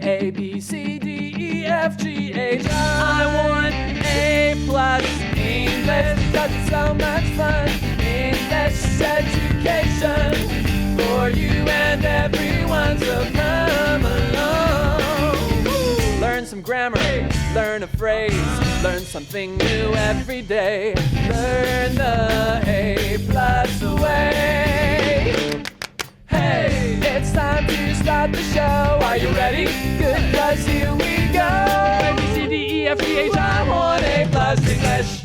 A, B, C, D, E, F, G, H, I want A+ English because it's so much fun. English education for you and everyone, so come along. Learn some grammar, learn a phrase, learn something new every day. Learn the A+ way. Hey, it's time to start the show. Are you ready? Good, 'cause here we go. A, B, C, D, E, F, G, H, I want A+ English.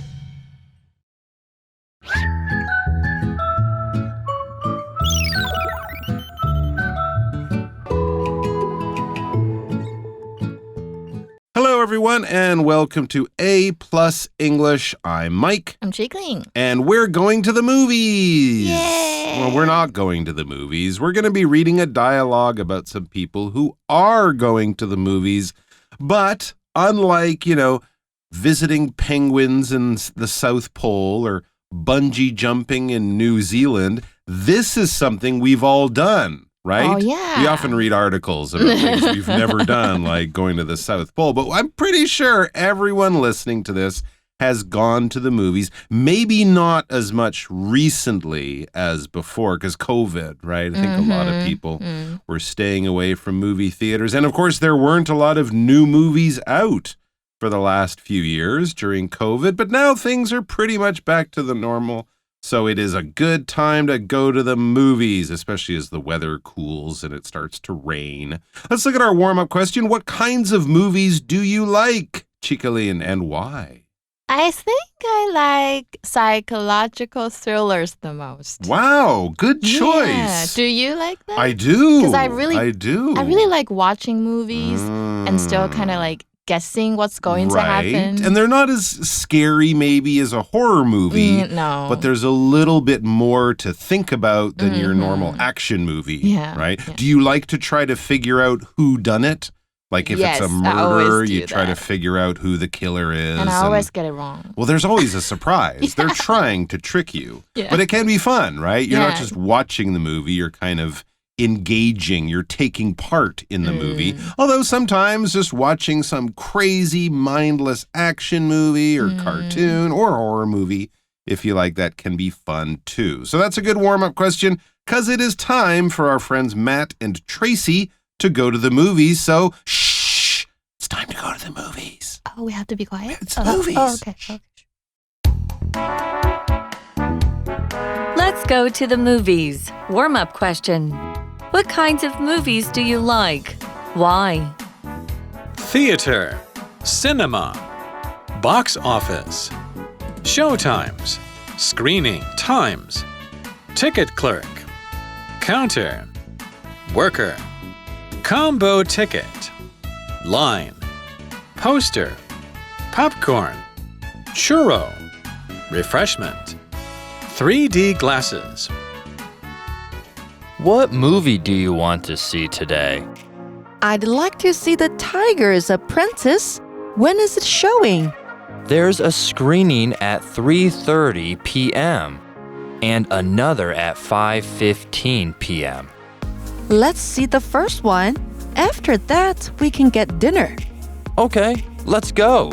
Hello, everyone, and welcome to A+ English. I'm Mike. I'm Chickling. And we're going to the movies. Yay! Well, we're not going to the movies. We're going to be reading a dialogue about some people who are going to the movies. But unlike, visiting penguins in the South Pole or bungee jumping in New Zealand, this is something we've all done. Right? Oh, yeah. We often read articles about things we've never done, like going to the South Pole. But I'm pretty sure everyone listening to this has gone to the movies, maybe not as much recently as before, because COVID, right? I think a lot of people were staying away from movie theaters. And of course, there weren't a lot of new movies out for the last few years during COVID. But now things are pretty much back to the normal. So it is a good time to go to the movies, especially as the weather cools and it starts to rain. Let's look at our warm-up question. What kinds of movies do you like, Chikalin, and why? I think I like psychological thrillers the most. Wow, good choice. Yeah. Do you like that? I do. Because I do. I really like watching movies and still kind of like guessing what's going to happen. And they're not as scary maybe as a horror movie. No. But there's a little bit more to think about than your normal action movie. Yeah. Right? Yeah. Do you like to try to figure out who done it? Like if Yes, it's a I always murder, do you try to that. figure out who the killer is. And I always get it wrong. Well, there's always a surprise. They're trying to trick you. Yeah. But it can be fun, right? You're not Yeah. just watching the movie. You're kind of engaging. You're taking part in the movie. Although sometimes just watching some crazy, mindless action movie or cartoon or horror movie, if you like that, can be fun too. So that's a good warm-up question because it is time for our friends Matt and Tracy to go to the movies. So, shh, it's time to go to the movies. Oh, we have to be quiet? It's movies. Oh, okay. Let's go to the movies. Warm-up question. What kinds of movies do you like? Why? Theater, cinema, box office, showtimes, screening times, ticket clerk, counter, worker, combo ticket, line, poster, popcorn, churro, refreshment, 3D glasses. What movie do you want to see today? I'd like to see The Tiger's Apprentice. When is it showing? There's a screening at 3:30 p.m. and another at 5:15 p.m. Let's see the first one. After that, we can get dinner. Okay, let's go.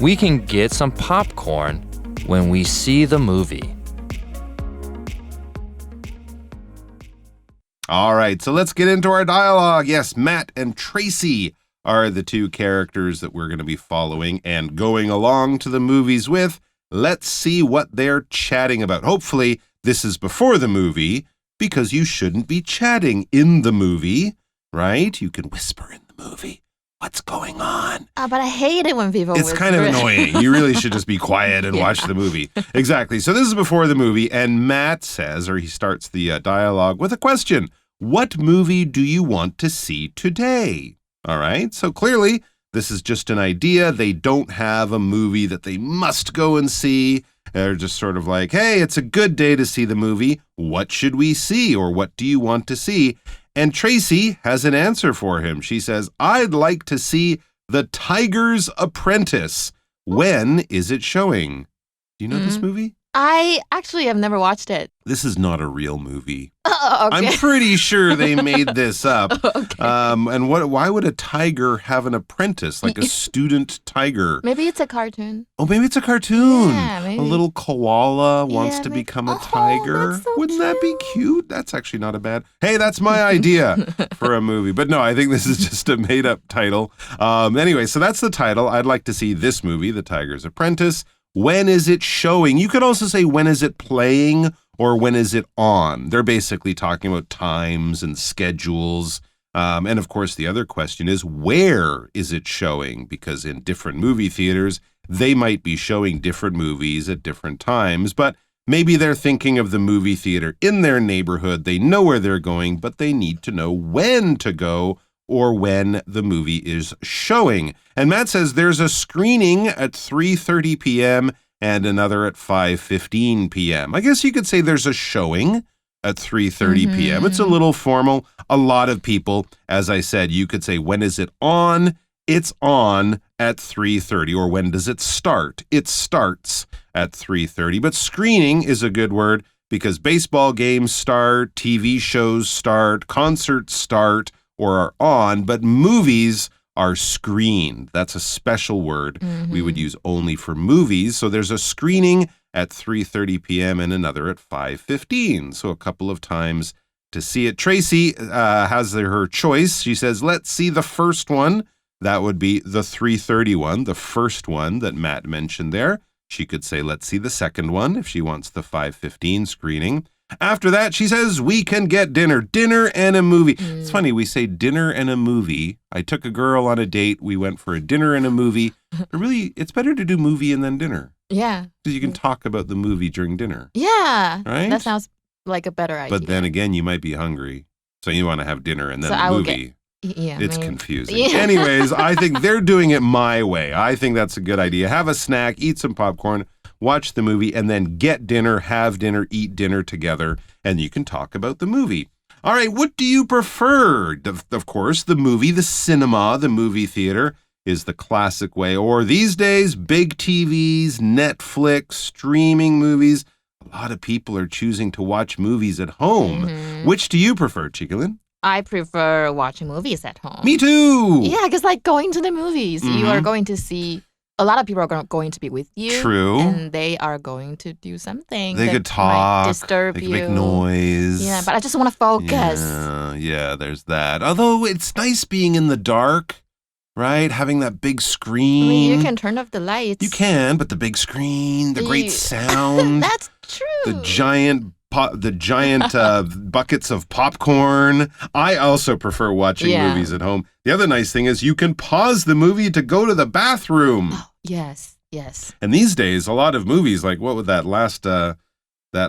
We can get some popcorn when we see the movie. All right, so let's get into our dialogue. Yes, Matt and Tracy are the two characters that we're going to be following and going along to the movies with. Let's see what they're chatting about. Hopefully, this is before the movie, because you shouldn't be chatting in the movie, right? You can whisper in the movie. What's going on? But I hate it when people It's whisper. kind of annoying. You really should just be quiet and watch the movie. Exactly. So this is before the movie, and Matt says, or he starts the dialogue with a question. What movie do you want to see today? All right. So clearly, this is just an idea. They don't have a movie that they must go and see. They're just sort of like, hey, it's a good day to see the movie. What should we see? Or what do you want to see? And Tracy has an answer for him. She says, I'd like to see The Tiger's Apprentice. When is it showing? Do you know this movie? I actually have never watched it. This is not a real movie. Oh, okay. I'm pretty sure they made this up. Okay. And why would a tiger have an apprentice, like a student tiger? Maybe it's a cartoon. Oh, maybe it's a cartoon. Yeah, maybe. A little koala wants Yeah, to maybe. become a Oh, tiger. that's so Wouldn't that be cute? That's actually not a bad. Hey, that's my idea for a movie. But no, I think this is just a made-up title. Anyway, so that's the title. I'd like to see this movie, The Tiger's Apprentice. When is it showing? You could also say when is it playing or when is it on? They're basically talking about times and schedules. And of course, the other question is where is it showing? Because in different movie theaters, they might be showing different movies at different times, but maybe they're thinking of the movie theater in their neighborhood. They know where they're going, but they need to know when to go or when the movie is showing. And Matt says there's a screening at 3:30 p.m. and another at 5:15 p.m. I guess you could say there's a showing at 3:30 p.m. It's a little formal. A lot of people, as I said, you could say, when is it on? It's on at 3:30. Or when does it start? It starts at 3:30. But screening is a good word because baseball games start, TV shows start, concerts start or are on, but movies are screened. That's a special word we would use only for movies. So there's a screening at 3:30 p.m. and another at 5:15. So a couple of times to see it. Tracy has her choice. She says, let's see the first one. That would be the 3:30 one, the first one that Matt mentioned there. She could say, let's see the second one if she wants the 5:15 screening. After that, she says, we can get dinner and a movie. It's funny, we say dinner and a movie. I took a girl on a date. We went for a dinner and a movie. But really, it's better to do movie and then dinner. Yeah. Because you can talk about the movie during dinner. Yeah. Right? That sounds like a better idea. But then again, you might be hungry. So you want to have dinner and then So the I will movie. Yeah, It's maybe. confusing. Yeah. Anyways, I think they're doing it my way. I think that's a good idea. Have a snack, eat some popcorn, watch the movie, and then get dinner, have dinner, eat dinner together, and you can talk about the movie. All right, what do you prefer? Of course, the movie, the cinema, the movie theater is the classic way. Or these days, big TVs, Netflix, streaming movies. A lot of people are choosing to watch movies at home. Which do you prefer, Chicolin? I prefer watching movies at home. Me too. Yeah, because like going to the movies, you are going to see, a lot of people are going to be with you. True. And they are going to do something. They that could talk. might disturb they could you. make noise. Yeah, but I just want to focus. Yeah, there's that. Although it's nice being in the dark, right? Having that big I screen. mean, you can turn off the lights. You can, but the big screen, the great sound. That's true. The giant buckets of popcorn. I also prefer watching movies at home. The other nice thing is you can pause the movie to go to the bathroom. Oh, yes. And these days, a lot of movies, like what was that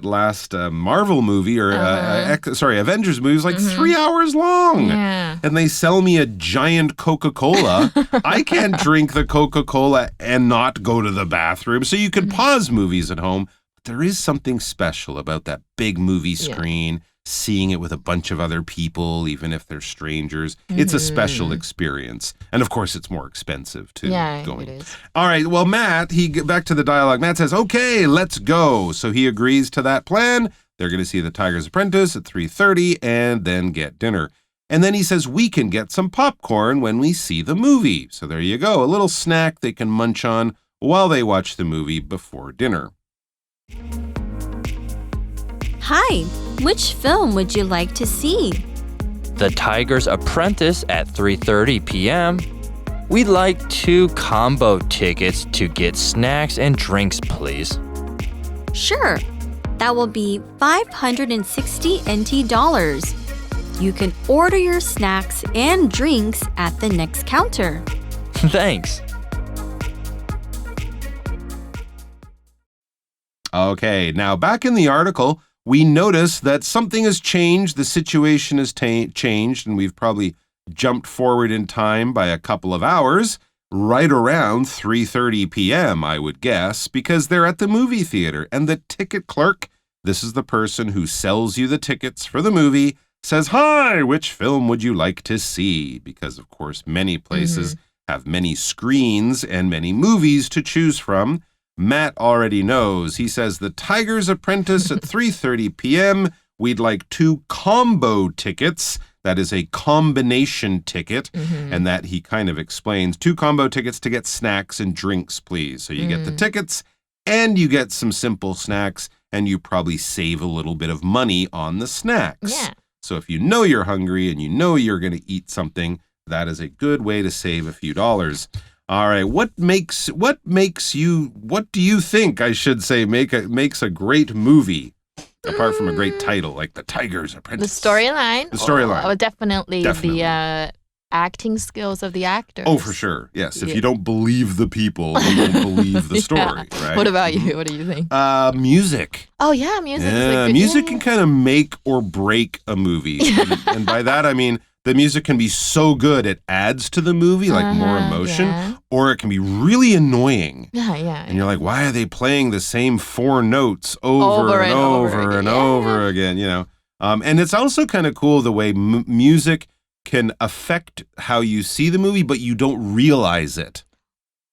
last Marvel movie or Avengers movie was like 3 hours long. Yeah. And they sell me a giant Coca-Cola. I can't drink the Coca-Cola and not go to the bathroom. So you can pause movies at home. There is something special about that big movie screen, seeing it with a bunch of other people, even if they're strangers. It's a special experience. And of course, it's more expensive too. Yeah, it is. All right, well, Matt, back to the dialogue. Matt says, okay, let's go. So he agrees to that plan. They're going to see The Tiger's Apprentice at 3:30 and then get dinner. And then he says, we can get some popcorn when we see the movie. So there you go, a little snack they can munch on while they watch the movie before dinner. Hi, which film would you like to see? The Tiger's Apprentice at 3:30 p.m. We'd like 2 combo tickets to get snacks and drinks, please. Sure. That will be 560 NT dollars. You can order your snacks and drinks at the next counter. Thanks. Okay, now back in the article, we notice that something has changed. The situation has changed, and we've probably jumped forward in time by a couple of hours, right around 3:30 p.m., I would guess, because they're at the movie theater, and the ticket clerk, this is the person who sells you the tickets for the movie, says, hi, which film would you like to see? Because, of course, many places have many screens and many movies to choose from. Matt already knows. He says, The Tiger's Apprentice at 3:30 p.m. We'd like 2 combo tickets. That is a combination ticket. And that he kind of explains. 2 combo tickets to get snacks and drinks, please. So you get the tickets and you get some simple snacks and you probably save a little bit of money on the snacks. Yeah. So if you know you're hungry and you know you're going to eat something, that is a good way to save a few dollars. All right, what do you think, I should say, makes a great movie? Apart from a great title, like The Tiger's Apprentice. The storyline? The storyline. Oh, definitely. The acting skills of the actors. Oh, for sure. Yes, if you don't believe the people, you don't believe the story, right? What about you? What do you think? Music. Oh, yeah, music. Yeah, music can kind of make or break a movie. And by that, I mean, the music can be so good it adds to the movie, like more emotion, or it can be really annoying. Yeah. And you're like, why are they playing the same 4 notes over and over again, you know? And it's also kind of cool the way music can affect how you see the movie, but you don't realize it.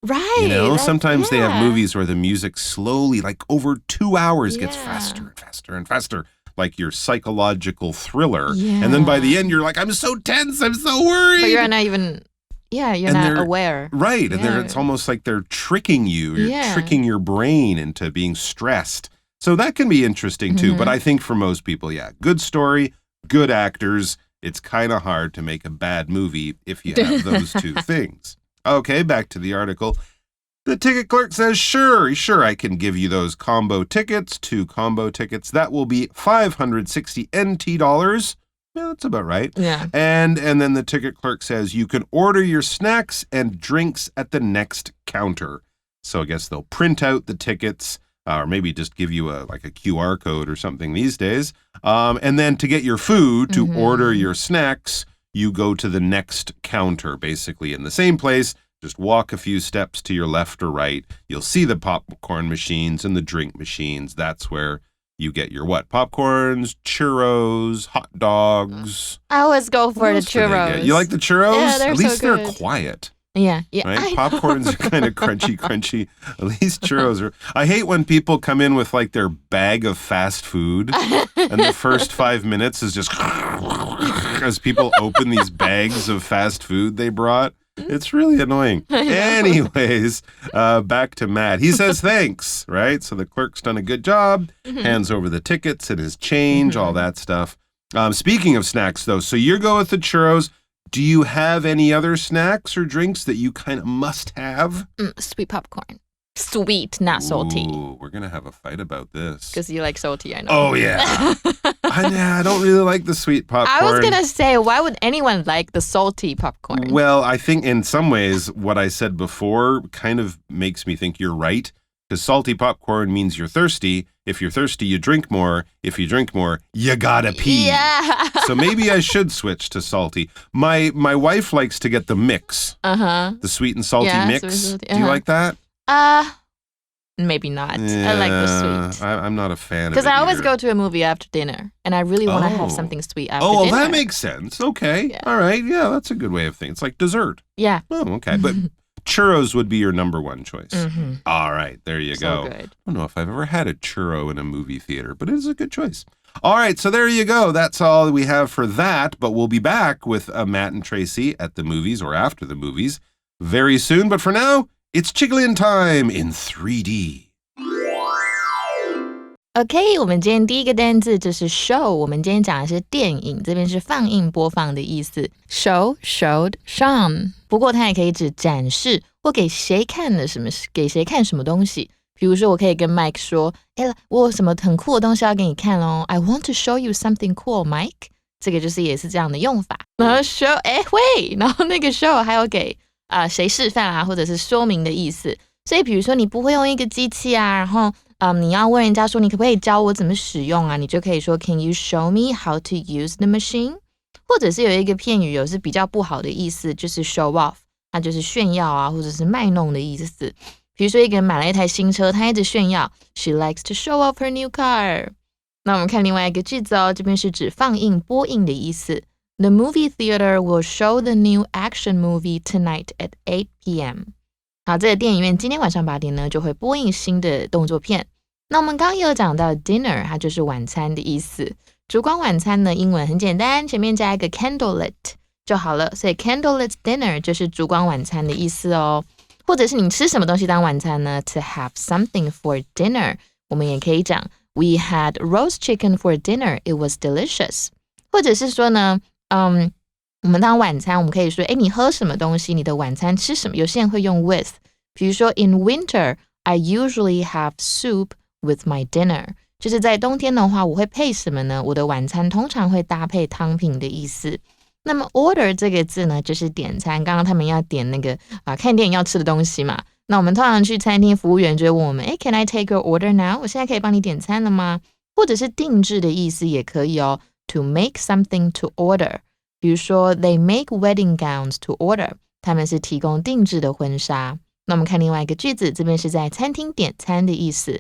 Right. You know, sometimes they have movies where the music slowly, like over 2 hours, gets faster and faster and faster. Like your psychological thriller. Yeah. And then by the end, you're like, I'm so tense, I'm so worried. But you're not even, you're not aware. Right. And it's almost like they're tricking you. You're tricking your brain into being stressed. So that can be interesting too. But I think for most people, good story, good actors. It's kind of hard to make a bad movie if you have those 2 things. Okay, back to the article. The ticket clerk says, sure, I can give you those combo tickets, 2 combo tickets. That will be 560 NT dollars. Yeah, that's about right. Yeah. And then the ticket clerk says, you can order your snacks and drinks at the next counter. So I guess they'll print out the tickets, or maybe just give you a QR code or something these days. And then to get your food, to order your snacks, you go to the next counter, basically in the same place. Just walk a few steps to your left or right. You'll see the popcorn machines and the drink machines. That's where you get your what? Popcorns, churros, hot dogs. I always go for the churros. You like the churros? Yeah, they're At least so they're quiet. Yeah. Right? Popcorns are kind of crunchy. At least churros are. I hate when people come in with like their bag of fast food and the first 5 minutes is just as people open these bags of fast food they brought. It's really annoying. Anyways, back to Matt. He says thanks, right? So the clerk's done a good job, hands over the tickets and his change, all that stuff. Speaking of snacks, though, so you go with the churros. Do you have any other snacks or drinks that you kind of must have? Sweet popcorn. Sweet, not salty. Ooh, we're going to have a fight about this. Because you like salty, I know. Oh, yeah. I don't really like the sweet popcorn. I was going to say, why would anyone like the salty popcorn? Well, I think in some ways what I said before kind of makes me think you're right. Because salty popcorn means you're thirsty. If you're thirsty, you drink more. If you drink more, you gotta pee. Yeah. So maybe I should switch to salty. My wife likes to get the mix. The sweet and salty mix. Do you like that? Maybe not. I like the sweet. I'm not a fan of it. Because I always go to a movie after dinner, and I really want to have something sweet after dinner. Oh, that makes sense. Okay. Yeah. All right. Yeah, that's a good way of thinking. It's like dessert. Yeah. Oh, okay. But churros would be your number 1 choice. All right. There you go. Good. I don't know if I've ever had a churro in a movie theater, but it is a good choice. All right. So there you go. That's all we have for that. But we'll be back with Matt and Tracy at the movies or after the movies very soon. But for now, it's Chiglin time in 3D. OK， 我们今天第一个单字就是 show， 我们今天讲的是电影，这边是放映播放的意思 show showed shown， 不过它也可以指展示或给谁看的给谁看什么东西。比如说我可以跟 Mike 说，我有什么很酷的东西要给你看咯， I want to show you something cool, Mike。 这个就是也是这样的用法。然后 show 喂，然后那个 show 还有给谁示范啊，或者是说明的意思。所以比如说你不会用一个机器啊，然后你要问人家说你可不可以教我怎么使用啊，你就可以说 Can you show me how to use the machine？ 或者是有一个片语有是比较不好的意思，就是 show off， 它就是炫耀啊，或者是卖弄的意思。比如说一个人买了一台新车，他一直炫耀 She likes to show off her new car。 那我们看另外一个句子哦，这边是指放映播映的意思。The movie theater will show the new action movie tonight at 8 p.m. 好，这个电影院今天晚上8点呢就会播映新的动作片。那我们刚刚也有讲到 dinner， 它就是晚餐的意思。烛光晚餐呢，英文很简单，前面加一个 candlelit 就好了。所以 candlelit dinner 就是烛光晚餐的意思哦。或者是你吃什么东西当晚餐呢 ？To have something for dinner， 我们也可以讲 We had roast chicken for dinner. It was delicious。或者是说呢，我们当晚餐，我们可以说，你喝什么东西？你的晚餐吃什么？有些人会用 with， 比如说 In winter, I usually have soup with my dinner。就是在冬天的话，我会配什么呢？我的晚餐通常会搭配汤品的意思。那么 order 这个字呢，就是点餐。刚刚他们要点那个看电影要吃的东西嘛。那我们通常去餐厅，服务员就会问我们，Can I take your order now？ 我现在可以帮你点餐了吗？或者是定制的意思也可以哦。To make something to order。比如说 They make wedding gowns to order， 他们是提供定制的婚纱。那我们看另外一个句子，这边是在餐厅点餐的意思。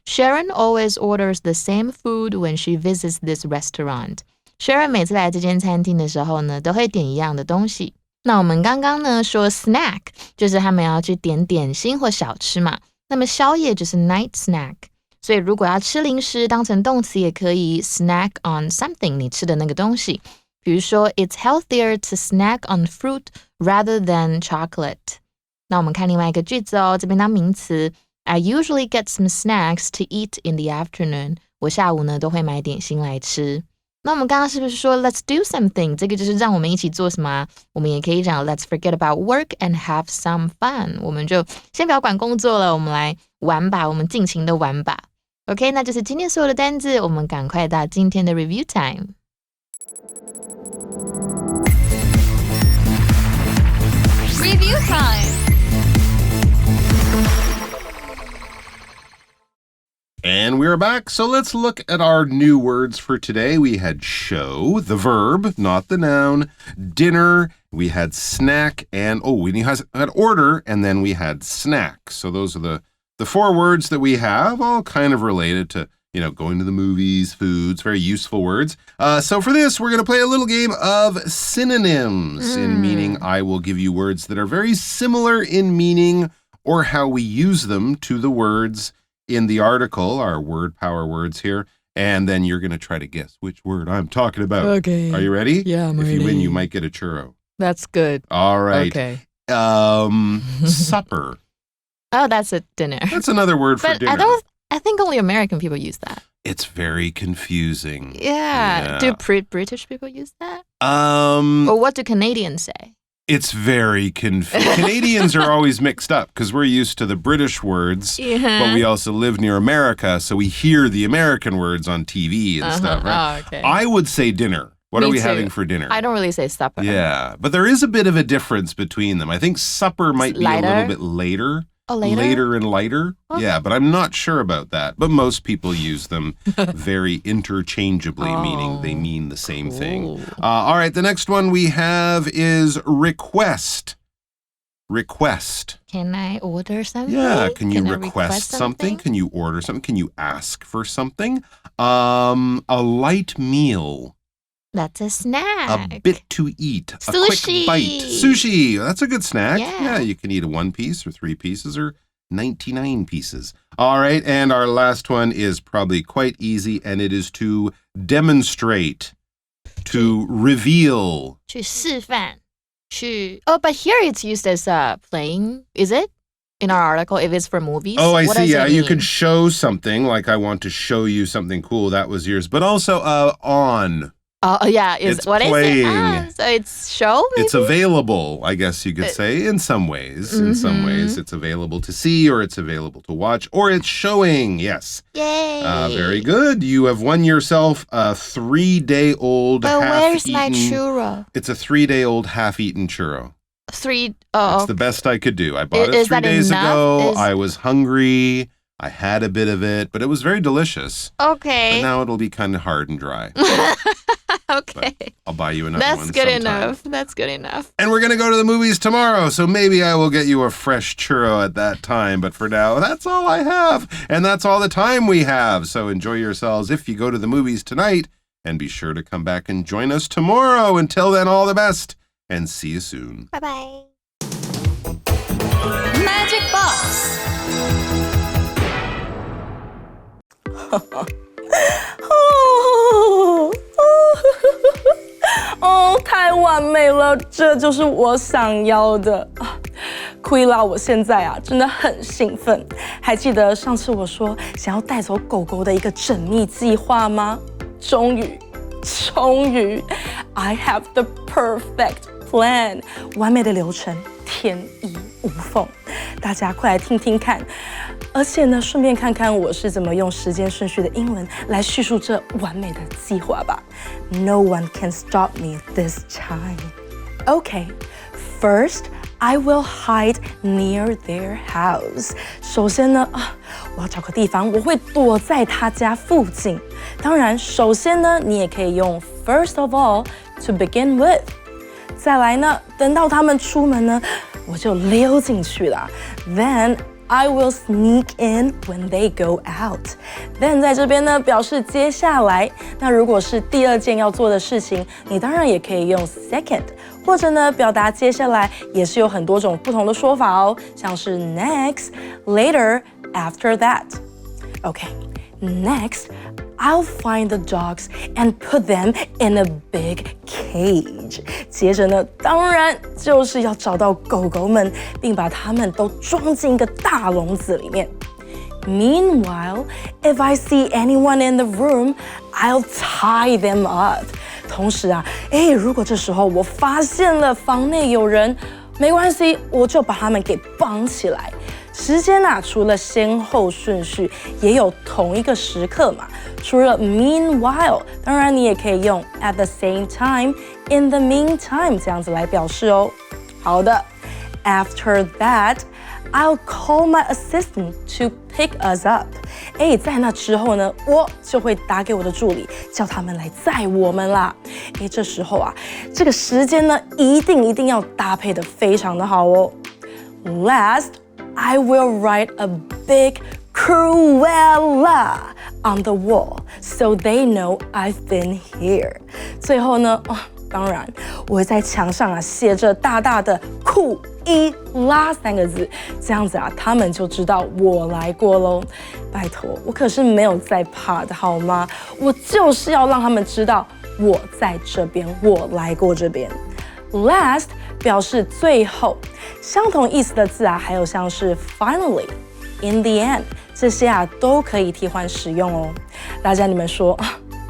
Sharon always orders the same food when she visits this restaurant。 Sharon 每次来这间餐厅的时候呢，都会点一样的东西。那我们刚刚呢说 snack， 就是他们要去点点心或小吃嘛。那么宵夜就是 night snack。所以如果要吃零食，当成动词也可以 snack on something， 你吃的那个东西。比如说 It's healthier to snack on fruit rather than chocolate。 那我们看另外一个句子哦，这边当名词。I usually get some snacks to eat in the afternoon。 我下午呢都会买点心来吃。那我们刚刚是不是说 Let's do something？ 这个就是让我们一起做什么？我们也可以讲 Let's forget about work and have some fun。 我们就先不要管工作了，我们来玩吧，我们尽情的玩吧。 OK， 那就是今天所有的单字，我们赶快到今天的 review time。Review time. And we're back. So let's look at our new words for today. We had show, the verb, not the noun, dinner, we had snack, and we had order, and then we had snack. So those are the 4 words that we have, all kind of related to, going to the movies, foods, very useful words. So for this, we're going to play a little game of synonyms in meaning. I will give you words that are very similar in meaning or how we use them to the words in the article, our word power words here. And then you're going to try to guess which word I'm talking about. Okay. Are you ready? Yeah, I'm ready. If you win, you might get a churro. That's good. All right. Okay. Supper. Oh, that's a dinner. That's another word for dinner. I think only American people use that. It's very confusing. Yeah. Do British people use that? Or what do Canadians say? It's very confusing. Canadians are always mixed up because we're used to the British words, but we also live near America, so we hear the American words on TV and stuff, right? Oh, okay. I would say dinner. What Me are we too. having for dinner? I don't really say supper. Yeah, but there is a bit of a difference between them. I think supper might be a little bit later. Oh, later? Later and lighter. Okay. Yeah, but I'm not sure about that. But most people use them very interchangeably, meaning they mean the same thing. All right, the next one we have is request. Request. Can I order something? Yeah, can you I request something? Can you order something? Can you ask for something? A light meal. That's a snack. A bit to eat. Sushi. A quick bite. Sushi. That's a good snack. Yeah. You can eat a 1 piece or 3 pieces or 99 pieces. All right. And our last one is probably quite easy, and it is to demonstrate, to reveal. 去示范. Oh, but here it's used as playing, is it? In our article, if it's for movies? Oh, I what see. Does Yeah, it you mean? could show something, like I want to show you something cool. That was yours. But also on. Oh, yeah. It's what playing. Is it? So it's show, maybe? It's available, I guess you could say, in some ways. In some ways, it's available to see, or it's available to watch, or it's showing. Yes. Yay. Very good. You have won yourself a 3-day-old But where's half-eaten... my churro? It's a 3-day-old half-eaten churro. That's the best I could do. I bought it Is 3 that days enough? ago. I was hungry. I had a bit of it, but it was very delicious. Okay. But now it'll be kind of hard and dry. Okay. But I'll buy you another That's one good sometime. enough. That's good enough. And we're going to go to the movies tomorrow, so maybe I will get you a fresh churro at that time. But for now, that's all I have. And that's all the time we have. So enjoy yourselves if you go to the movies tonight. And be sure to come back and join us tomorrow. Until then, all the best. And see you soon. Bye-bye. Magic Box。哦，太完美了，这就是我想要的啊！库伊拉，我现在啊真的很兴奋。还记得上次我说想要带走狗狗的一个缜密计划吗？终于 ，I have the perfect plan， 完美的流程，天衣无缝。大家快来听听看，而且呢，顺便看看我是怎么用时间顺序的英文来叙述这完美的计划吧。No one can stop me this time. Okay, first I will hide near their house. 首先呢，我要找个地方，我会躲在他家附近。当然，首先呢，你也可以用 first of all to begin with. 再来呢，等到他们出门呢，我就溜进去了。Then I will sneak in when they go out. Then 在这边呢，表示接下来。那如果是第二件要做的事情，你当然也可以用 second， 或者呢，表达接下来也是有很多种不同的说法哦，像是 next, later, after that. Okay, next, I'll find the dogs and put them in a big cage. 接着呢，当然就是要找到狗狗们，并把它们都装进一个大笼子里面。Meanwhile, if I see anyone in the room, I'll tie them up. 同时啊，如果这时候我发现了房内有人，没关系，我就把他们给绑起来。时间啊，除了先后顺序，也有同一个时刻嘛。除了 meanwhile， 当然你也可以用 at the same time, in the meantime 这样子来表示哦。好的 ，After that, I'll call my assistant to pick us up. 在那之后呢，我就会打给我的助理，叫他们来载我们啦。这时候啊，这个时间呢，一定要搭配得非常的好哦。Last, I will write a big Cruella on the wall so they know I've been here. 最后呢，当然我会在墙上啊写着大大的库伊拉3个字，这样子啊他们就知道我来过喽。拜托，我可是没有在怕的好吗？我就是要让他们知道我在这边，我来过这边。Last 表示最后，相同意思的字啊，还有像是 finally、in the end 这些啊都可以替换使用哦。大家你们说，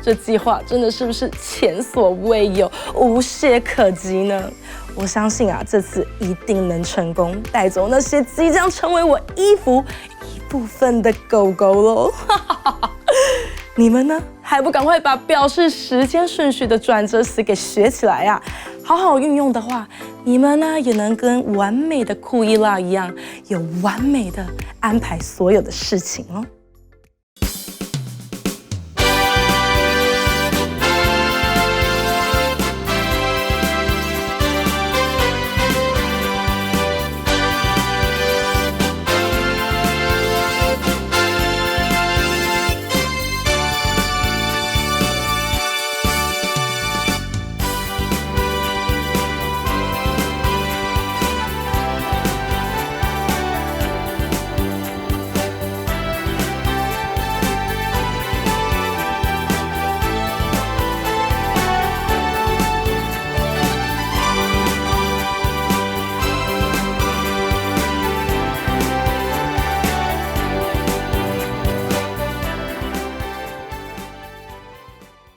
这计划真的是不是前所未有、无懈可击呢？我相信啊，这次一定能成功带走那些即将成为我衣服一部分的狗狗喽！你们呢，还不赶快把表示时间顺序的转折词给学起来啊！好好运用的话，你们呢也能跟完美的库伊拉一样，有完美的安排所有的事情哦。